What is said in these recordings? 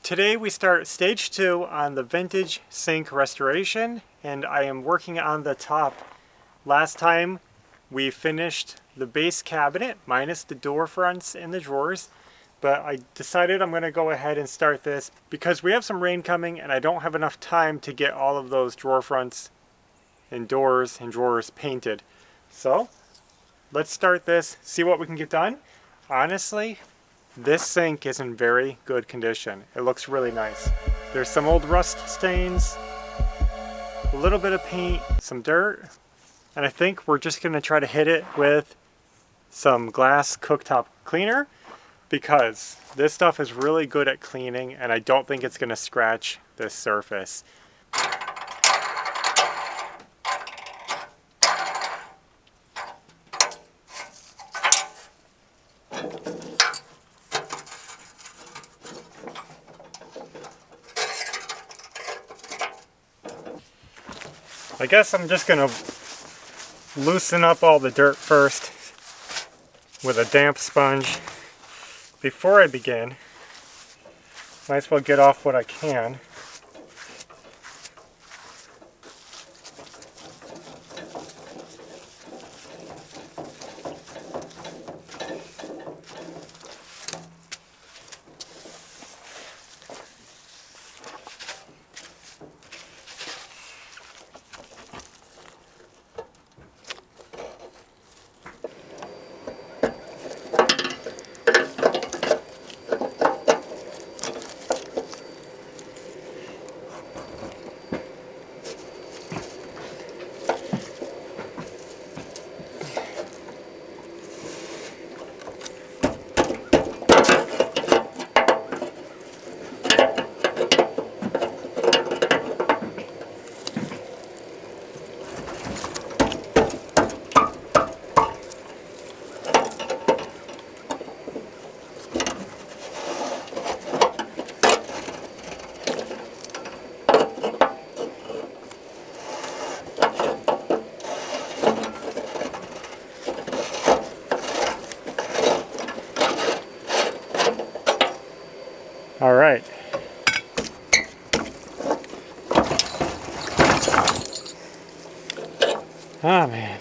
Today we start stage 2 on the vintage sink restoration, and I am working on the top. Last time we finished the base cabinet minus the door fronts and the drawers, but I decided I'm going to go ahead and start this because we have some rain coming and I don't have enough time to get all of those drawer fronts and doors and drawers painted. So let's start this, see what we can get done. Honestly, this sink is in very good condition. It looks really nice. There's some old rust stains, a little bit of paint, some dirt, and I think we're just going to try to hit it with some glass cooktop cleaner because this stuff is really good at cleaning and I don't think it's going to scratch this surface. I guess I'm just going to loosen up all the dirt first with a damp sponge. Before I begin, might as well get off what I can. All right. Oh man.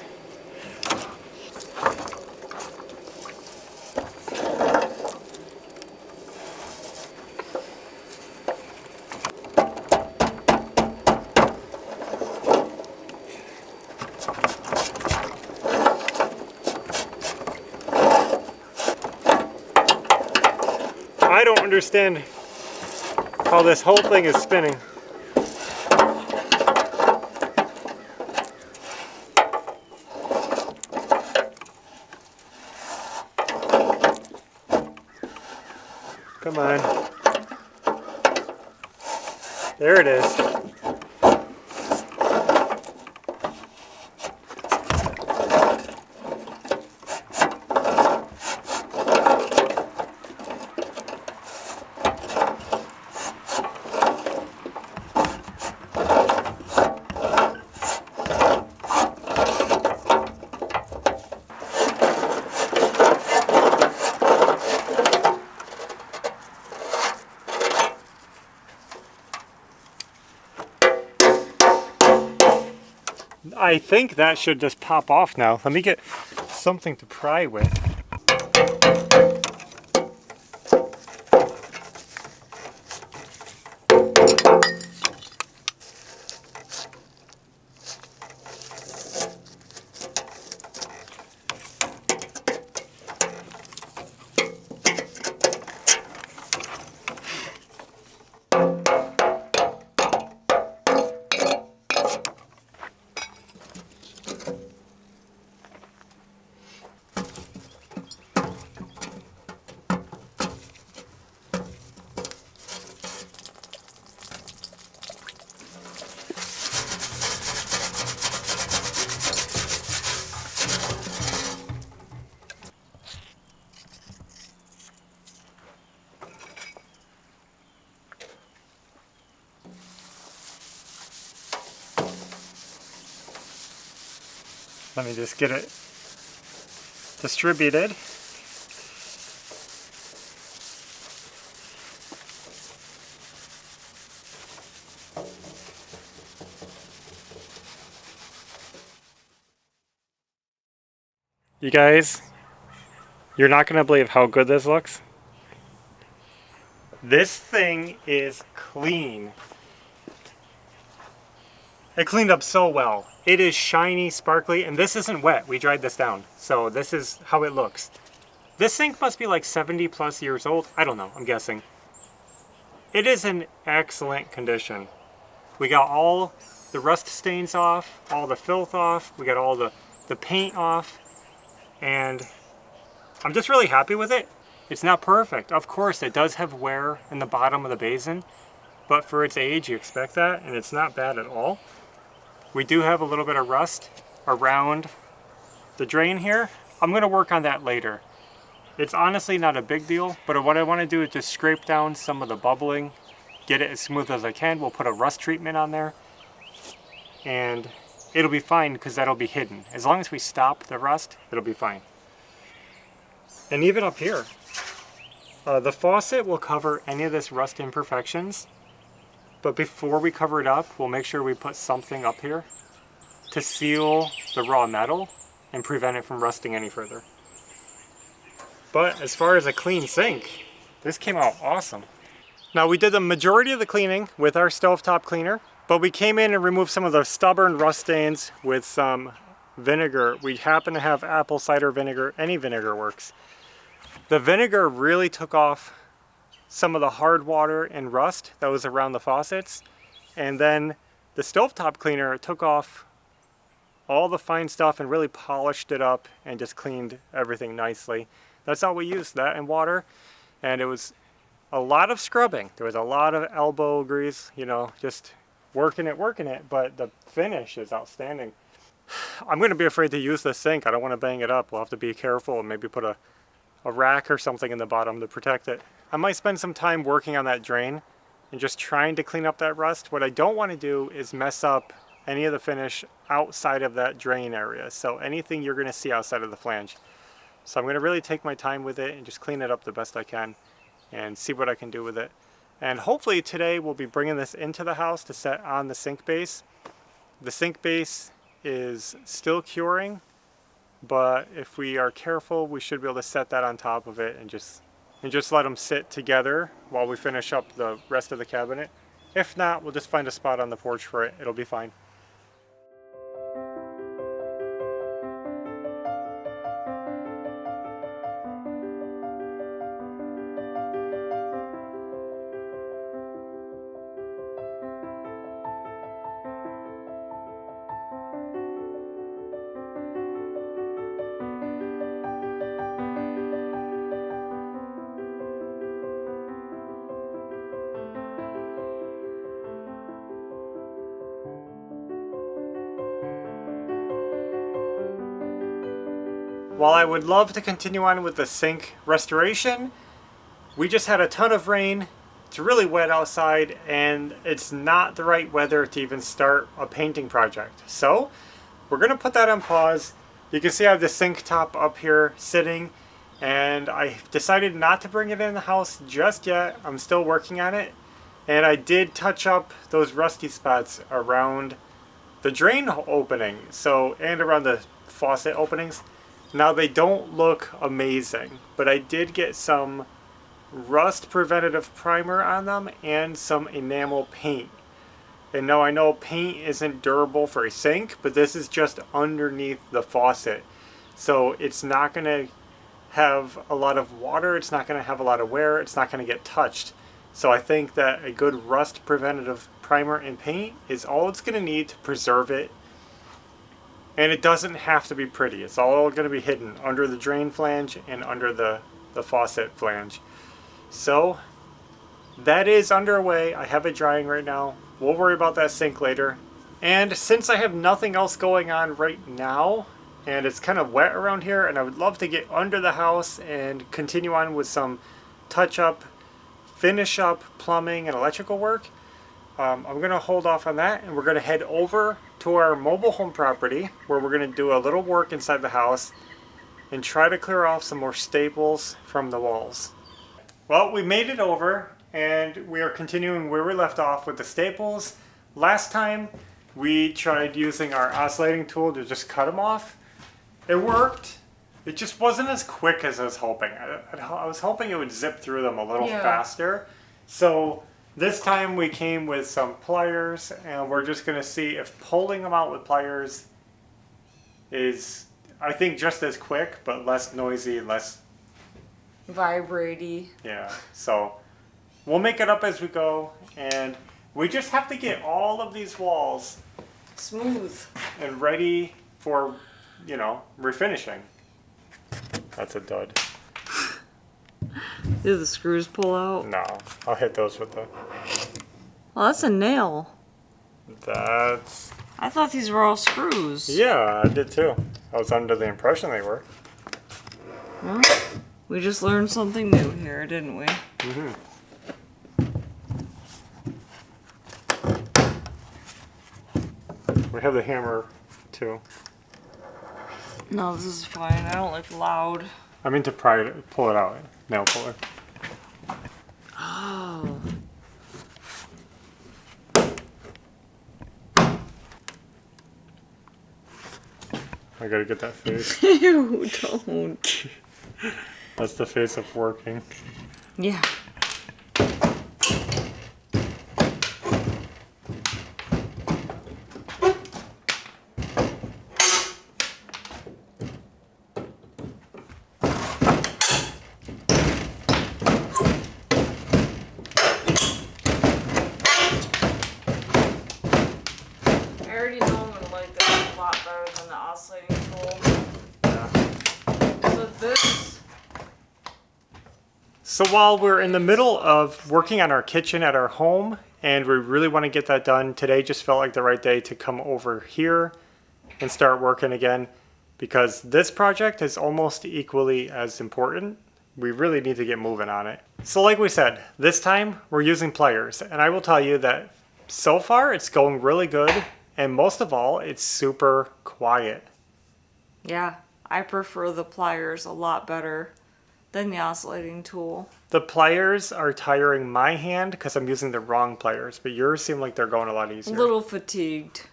I don't understand how this whole thing is spinning. Come on. There it is. I think that should just pop off now. Let me get something to pry with. Let me just get it distributed. You guys, you're not gonna believe how good this looks. This thing is clean. It cleaned up so well. It is shiny, sparkly, and this isn't wet. We dried this down. So this is how it looks. This sink must be like 70 plus years old. I don't know, I'm guessing. It is in excellent condition. We got all the rust stains off, all the filth off, we got all the paint off, and I'm just really happy with it. It's not perfect. Of course, it does have wear in the bottom of the basin, but for its age, you expect that, and it's not bad at all. We do have a little bit of rust around the drain here. I'm gonna work on that later. It's honestly not a big deal, but what I wanna do is just scrape down some of the bubbling, get it as smooth as I can. We'll put a rust treatment on there, and it'll be fine because that'll be hidden. As long as we stop the rust, it'll be fine. And even up here, the faucet will cover any of this rust imperfections. But before we cover it up, we'll make sure we put something up here to seal the raw metal and prevent it from rusting any further. But as far as a clean sink, this came out awesome. Now we did the majority of the cleaning with our stovetop cleaner, but we came in and removed some of the stubborn rust stains with some vinegar. We happen to have apple cider vinegar, any vinegar works. The vinegar really took off some of the hard water and rust that was around the faucets, and then the stovetop cleaner took off all the fine stuff and really polished it up and just cleaned everything nicely. That's all we used, that and water, and it was a lot of scrubbing. There was a lot of elbow grease, you know, just working it, but the finish is outstanding. I'm going to be afraid to use this sink. I don't want to bang it up. We'll have to be careful and maybe put a rack or something in the bottom to protect it. I might spend some time working on that drain and just trying to clean up that rust. What I don't want to do is mess up any of the finish outside of that drain area. So anything you're going to see outside of the flange. So I'm going to really take my time with it and just clean it up the best I can and see what I can do with it. And hopefully today we'll be bringing this into the house to set on the sink base. The sink base is still curing, but if we are careful, we should be able to set that on top of it and just let them sit together while we finish up the rest of the cabinet. If not, we'll just find a spot on the porch for it. It'll be fine. While I would love to continue on with the sink restoration, we just had a ton of rain. It's really wet outside and it's not the right weather to even start a painting project. So we're gonna put that on pause. You can see I have the sink top up here sitting, and I decided not to bring it in the house just yet. I'm still working on it. And I did touch up those rusty spots around the drain opening, and around the faucet openings. Now they don't look amazing, but I did get some rust preventative primer on them and some enamel paint. And now I know paint isn't durable for a sink, but this is just underneath the faucet. So it's not going to have a lot of water, it's not going to have a lot of wear, it's not going to get touched. So I think that a good rust preventative primer and paint is all it's going to need to preserve it. And it doesn't have to be pretty. It's all going to be hidden under the drain flange and under the faucet flange. So that is underway. I have it drying right now. We'll worry about that sink later. And since I have nothing else going on right now, and it's kind of wet around here, and I would love to get under the house and continue on with some touch up, finish up plumbing and electrical work, I'm going to hold off on that, and we're going to head over to our mobile home property where we're going to do a little work inside the house and try to clear off some more staples from the walls. Well, we made it over and we are continuing where we left off with the staples. Last time we tried using our oscillating tool to just cut them off. It worked, It just wasn't as quick as I was hoping. I was hoping it would zip through them a little faster. So this time we came with some pliers, and we're just going to see if pulling them out with pliers is, I think, just as quick, but less noisy, less vibraty. Yeah, so we'll make it up as we go, and we just have to get all of these walls smooth and ready for, refinishing. That's a dud. Did the screws pull out? No, I'll hit those with the... Well, that's a nail. That's... I thought these were all screws. Yeah, I did too. I was under the impression they were. Well, we just learned something new here, didn't we? Mm-hmm. We have the hammer too. No, this is fine. I don't like loud. I mean to pull it out. Nail puller. Oh. I gotta get that face. Ew, don't. That's the face of working. Yeah. I already know I'm gonna like this a lot better than the oscillating tool. Yeah. So this... So while we're in the middle of working on our kitchen at our home, and we really want to get that done, today just felt like the right day to come over here and start working again, because this project is almost equally as important. We really need to get moving on it. So like we said, this time we're using pliers, and I will tell you that so far it's going really good, and most of all, it's super quiet. Yeah, I prefer the pliers a lot better than the oscillating tool. The pliers are tiring my hand because I'm using the wrong pliers, but yours seem like they're going a lot easier. A little fatigued.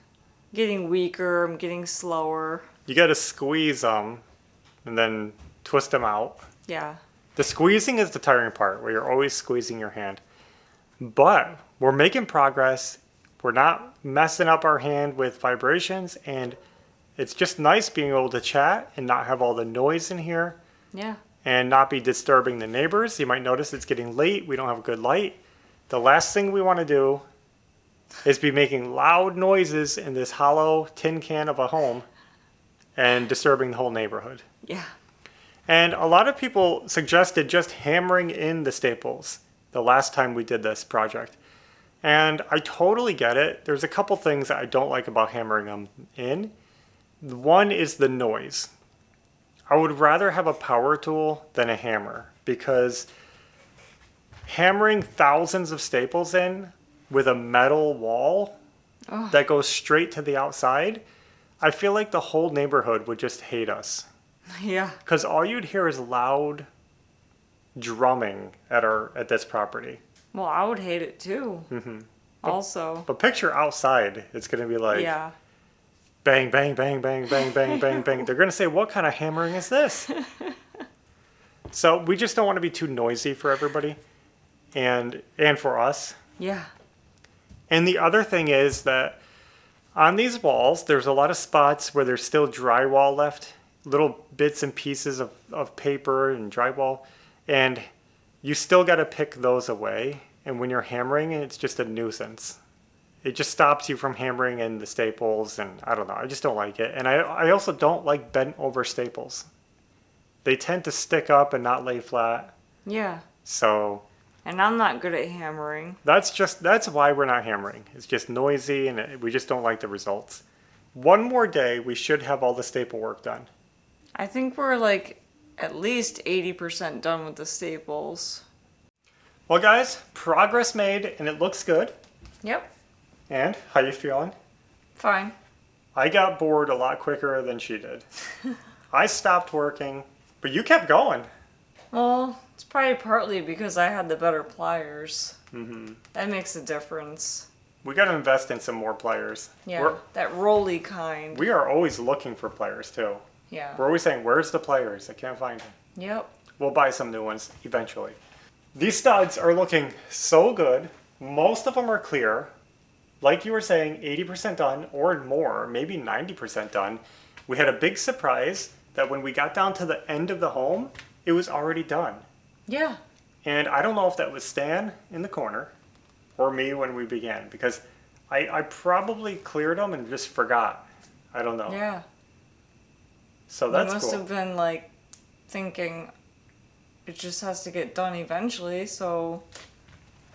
Getting weaker, I'm getting slower. You got to squeeze them and then twist them out. Yeah. The squeezing is the tiring part, where you're always squeezing your hand. But we're making progress. We're not messing up our hand with vibrations, and it's just nice being able to chat and not have all the noise in here. Yeah. And not be disturbing the neighbors. You might notice it's getting late. We don't have a good light. The last thing we want to do is be making loud noises in this hollow tin can of a home and disturbing the whole neighborhood. Yeah. And a lot of people suggested just hammering in the staples the last time we did this project. And I totally get it. There's a couple things that I don't like about hammering them in. One is the noise. I would rather have a power tool than a hammer, because hammering thousands of staples in with a metal wall that goes straight to the outside, I feel like the whole neighborhood would just hate us. Yeah. Because all you'd hear is loud drumming at this property. Well, I would hate it too. Mm-hmm. Also. But picture outside, it's going to be like... Yeah. Bang, bang, bang, bang, bang, bang, bang, bang. They're going to say, what kind of hammering is this? So we just don't want to be too noisy for everybody and for us. Yeah. And the other thing is that on these walls, there's a lot of spots where there's still drywall left, little bits and pieces of paper and drywall, and you still got to pick those away. And when you're hammering, it's just a nuisance. It just stops you from hammering in the staples, and I don't know, I just don't like it. And I also don't like bent over staples. They tend to stick up and not lay flat. Yeah. So... And I'm not good at hammering. That's why we're not hammering. It's just noisy, and we just don't like the results. One more day, we should have all the staple work done. I think we're like at least 80% done with the staples. Well, guys, progress made, and it looks good. Yep. And how you feeling? Fine. I got bored a lot quicker than she did. I stopped working, but you kept going. Well, it's probably partly because I had the better pliers. Mm-hmm. That makes a difference. We got to invest in some more pliers. Yeah, that rolly kind. We are always looking for pliers, too. Yeah. We're always saying, where's the pliers? I can't find them. Yep. We'll buy some new ones eventually. These studs are looking so good. Most of them are clear. Like you were saying, 80% done or more, maybe 90% done. We had a big surprise that when we got down to the end of the home, it was already done. Yeah. And I don't know if that was Stan in the corner or me when we began, because I probably cleared them and just forgot. I don't know. Yeah. So You that's must cool. have been like thinking it just has to get done eventually, so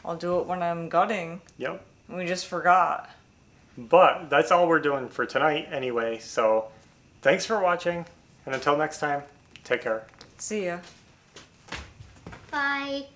I'll do it when I'm gutting. Yep. And we just forgot. But that's all we're doing for tonight anyway. So thanks for watching. And until next time, take care. See ya. Bye.